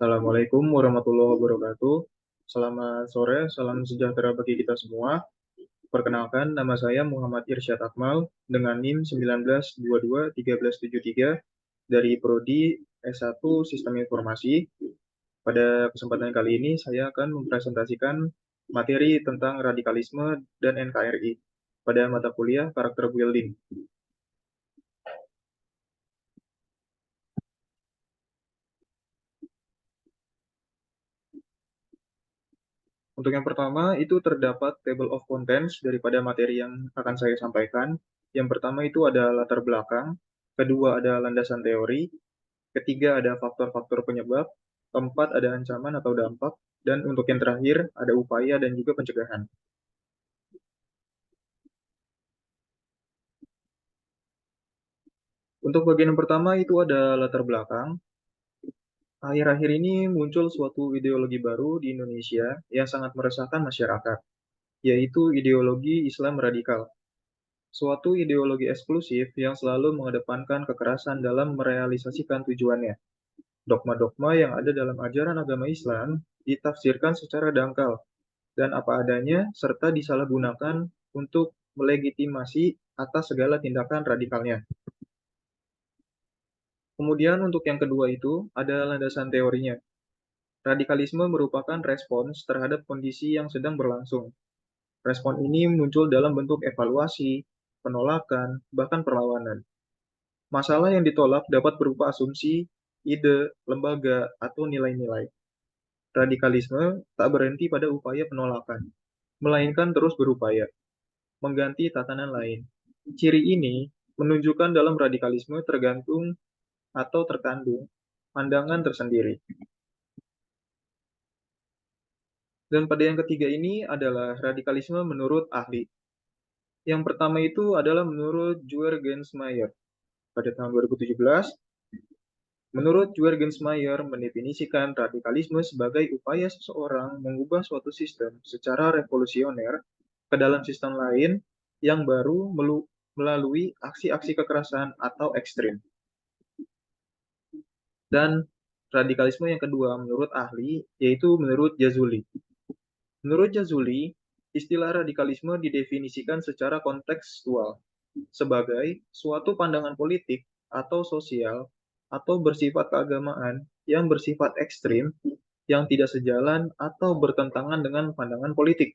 Assalamualaikum warahmatullahi wabarakatuh. Selamat sore, salam sejahtera bagi kita semua. Perkenalkan, nama saya Muhammad Irsyad Akmal dengan NIM 19221373 dari Prodi S1 Sistem Informasi. Pada kesempatan kali ini, saya akan mempresentasikan materi tentang radikalisme dan NKRI pada mata kuliah Karakter Building. Untuk yang pertama, itu terdapat table of contents daripada materi yang akan saya sampaikan. Yang pertama itu ada latar belakang, kedua ada landasan teori, ketiga ada faktor-faktor penyebab, keempat ada ancaman atau dampak, dan untuk yang terakhir ada upaya dan juga pencegahan. Untuk bagian yang pertama itu ada latar belakang. Akhir-akhir ini muncul suatu ideologi baru di Indonesia yang sangat meresahkan masyarakat, yaitu ideologi Islam radikal. Suatu ideologi eksklusif yang selalu mengedepankan kekerasan dalam merealisasikan tujuannya. Dogma-dogma yang ada dalam ajaran agama Islam ditafsirkan secara dangkal dan apa adanya serta disalahgunakan untuk melegitimasi atas segala tindakan radikalnya. Kemudian untuk yang kedua itu ada landasan teorinya. Radikalisme merupakan respons terhadap kondisi yang sedang berlangsung. Respon ini muncul dalam bentuk evaluasi, penolakan, bahkan perlawanan. Masalah yang ditolak dapat berupa asumsi, ide, lembaga, atau nilai-nilai. Radikalisme tak berhenti pada upaya penolakan, melainkan terus berupaya mengganti tatanan lain. Ciri ini menunjukkan dalam radikalisme tergantung atau terkandung pandangan tersendiri. Dan pada yang ketiga ini adalah radikalisme menurut ahli. Yang pertama itu adalah menurut Juergensmeyer. Pada tahun 2017, menurut Juergensmeyer mendefinisikan radikalisme sebagai upaya seseorang mengubah suatu sistem secara revolusioner ke dalam sistem lain yang baru melalui aksi-aksi kekerasan atau ekstrim. Dan radikalisme yang kedua menurut ahli yaitu menurut Jazuli. Menurut Jazuli, istilah radikalisme didefinisikan secara kontekstual sebagai suatu pandangan politik atau sosial atau bersifat keagamaan yang bersifat ekstrim yang tidak sejalan atau bertentangan dengan pandangan politik,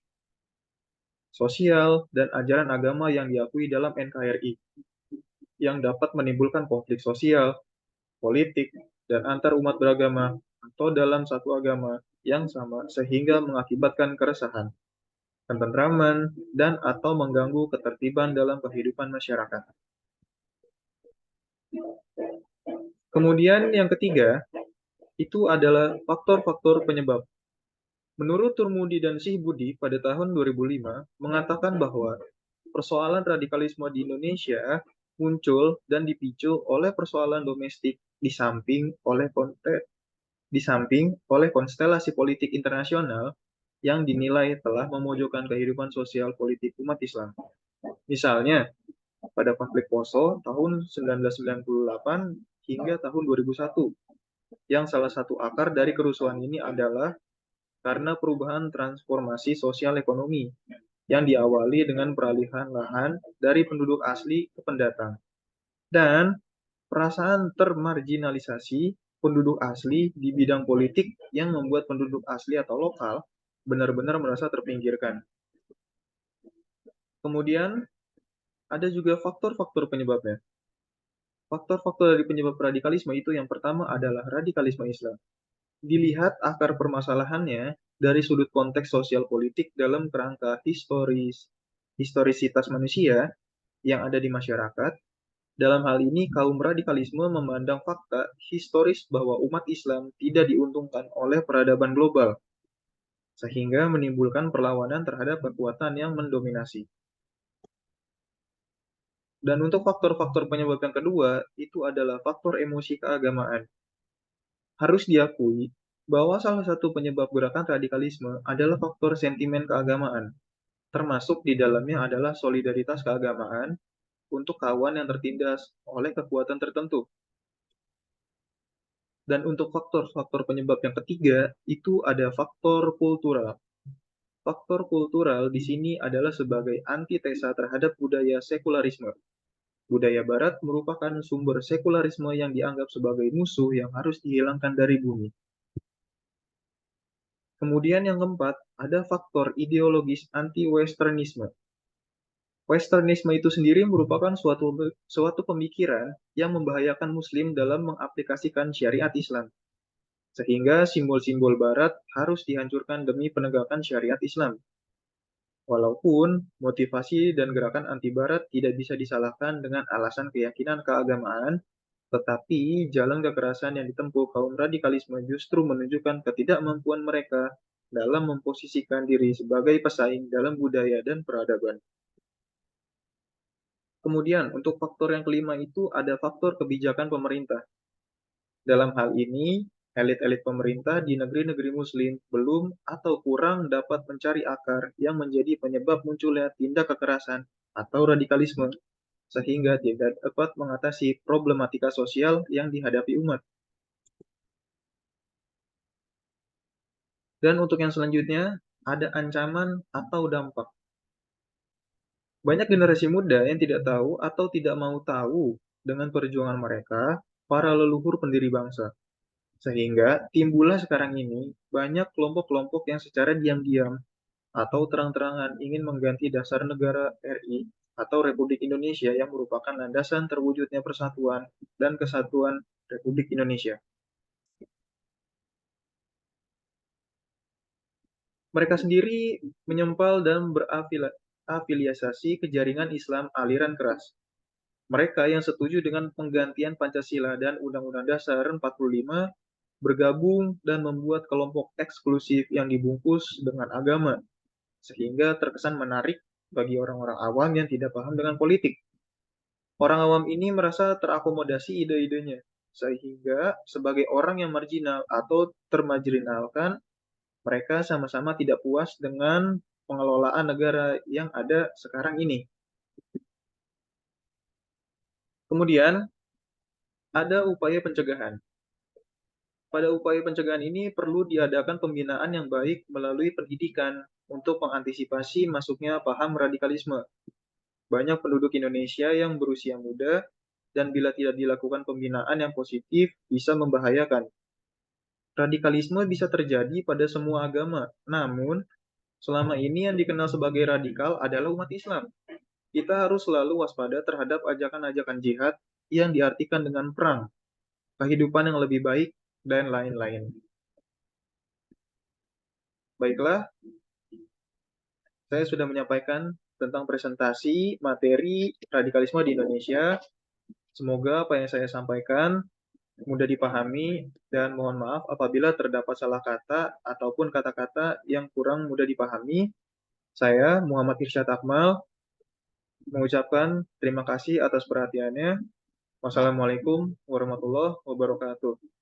sosial, dan ajaran agama yang diakui dalam NKRI yang dapat menimbulkan konflik sosial, politik, dan antar umat beragama atau dalam satu agama yang sama sehingga mengakibatkan keresahan, ketentraman, dan atau mengganggu ketertiban dalam kehidupan masyarakat. Kemudian yang ketiga, itu adalah faktor-faktor penyebab. Menurut Turmudi dan Sihbudi pada tahun 2005 mengatakan bahwa persoalan radikalisme di Indonesia muncul dan dipicu oleh persoalan domestik di samping oleh konstelasi politik internasional yang dinilai telah memojokkan kehidupan sosial politik umat Islam. Misalnya, pada konflik Poso tahun 1998 hingga tahun 2001, yang salah satu akar dari kerusuhan ini adalah karena perubahan transformasi sosial ekonomi yang diawali dengan peralihan lahan dari penduduk asli ke pendatang dan perasaan termarginalisasi penduduk asli di bidang politik yang membuat penduduk asli atau lokal benar-benar merasa terpinggirkan. Kemudian ada juga faktor-faktor penyebabnya. Faktor-faktor dari penyebab radikalisme itu yang pertama adalah radikalisme Islam. Dilihat akar permasalahannya dari sudut konteks sosial politik dalam kerangka historisitas manusia yang ada di masyarakat. Dalam hal ini, kaum radikalisme memandang fakta historis bahwa umat Islam tidak diuntungkan oleh peradaban global, sehingga menimbulkan perlawanan terhadap kekuatan yang mendominasi. Dan untuk faktor-faktor penyebab yang kedua, itu adalah faktor emosi keagamaan. Harus diakui bahwa salah satu penyebab gerakan radikalisme adalah faktor sentimen keagamaan, termasuk di dalamnya adalah solidaritas keagamaan untuk kawan yang tertindas oleh kekuatan tertentu. Dan untuk faktor-faktor penyebab yang ketiga, itu ada faktor kultural. Faktor kultural di sini adalah sebagai antitesa terhadap budaya sekularisme. Budaya Barat merupakan sumber sekularisme yang dianggap sebagai musuh yang harus dihilangkan dari bumi. Kemudian yang keempat, ada faktor ideologis anti-westernisme. Westernisme itu sendiri merupakan suatu pemikiran yang membahayakan Muslim dalam mengaplikasikan syariat Islam, sehingga simbol-simbol Barat harus dihancurkan demi penegakan syariat Islam. Walaupun motivasi dan gerakan anti-Barat tidak bisa disalahkan dengan alasan keyakinan keagamaan, tetapi jalan kekerasan yang ditempuh kaum radikalisme justru menunjukkan ketidakmampuan mereka dalam memposisikan diri sebagai pesaing dalam budaya dan peradaban. Kemudian, untuk faktor yang kelima itu ada faktor kebijakan pemerintah. Dalam hal ini, elit-elit pemerintah di negeri-negeri Muslim belum atau kurang dapat mencari akar yang menjadi penyebab munculnya tindak kekerasan atau radikalisme, sehingga tidak dapat mengatasi problematika sosial yang dihadapi umat. Dan untuk yang selanjutnya, ada ancaman atau dampak. Banyak generasi muda yang tidak tahu atau tidak mau tahu dengan perjuangan mereka, para leluhur pendiri bangsa. Sehingga timbullah sekarang ini banyak kelompok-kelompok yang secara diam-diam atau terang-terangan ingin mengganti dasar negara RI atau Republik Indonesia yang merupakan landasan terwujudnya persatuan dan kesatuan Republik Indonesia. Mereka sendiri menyempal dan berafiliasi ke jaringan Islam aliran keras. Mereka yang setuju dengan penggantian Pancasila dan Undang-Undang Dasar 45 bergabung dan membuat kelompok eksklusif yang dibungkus dengan agama, sehingga terkesan menarik bagi orang-orang awam yang tidak paham dengan politik. Orang awam ini merasa terakomodasi ide-idenya, sehingga sebagai orang yang marginal atau termarginalkan, mereka sama-sama tidak puas dengan pengelolaan negara yang ada sekarang ini. Kemudian, ada upaya pencegahan. Pada upaya pencegahan ini perlu diadakan pembinaan yang baik melalui pendidikan untuk mengantisipasi masuknya paham radikalisme. Banyak penduduk Indonesia yang berusia muda dan bila tidak dilakukan pembinaan yang positif bisa membahayakan. Radikalisme bisa terjadi pada semua agama, namun selama ini yang dikenal sebagai radikal adalah umat Islam. Kita harus selalu waspada terhadap ajakan-ajakan jihad yang diartikan dengan perang, kehidupan yang lebih baik, dan lain-lain. Baiklah, saya sudah menyampaikan tentang presentasi materi radikalisme di Indonesia. Semoga apa yang saya sampaikan mudah dipahami dan mohon maaf apabila terdapat salah kata ataupun kata-kata yang kurang mudah dipahami. Saya, Muhammad Irsyad Akmal, mengucapkan terima kasih atas perhatiannya. Wassalamualaikum warahmatullahi wabarakatuh.